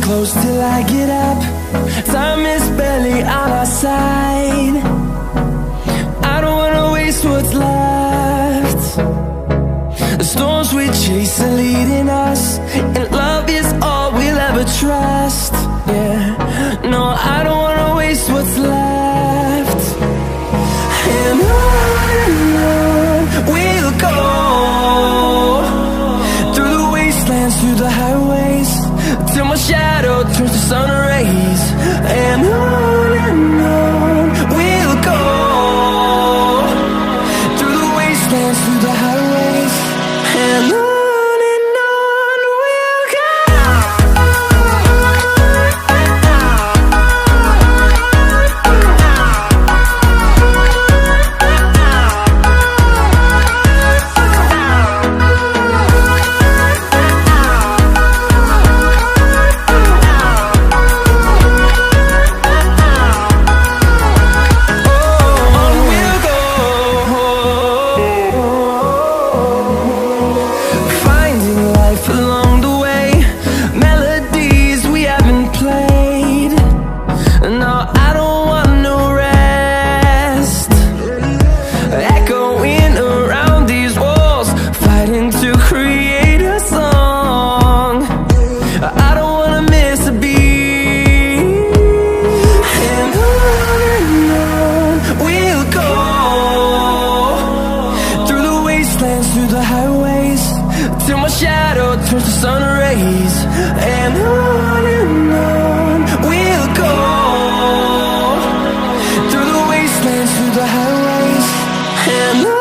Close till I get up. Time is barely on our side. I don't wanna waste what's left. The storms we chase are leading us, and love is all we'll ever trust. Yeah, no, I don't wanna waste what's left. And on we'll go, through the wastelands, through the highways, till my shadow turns to sun rays. And on we'll go, through the wastelands, through the highways, and on we'll go. Through the highways, till my shadow turns to sun rays. And on we'll go, through the wastelands, through the highways, and on.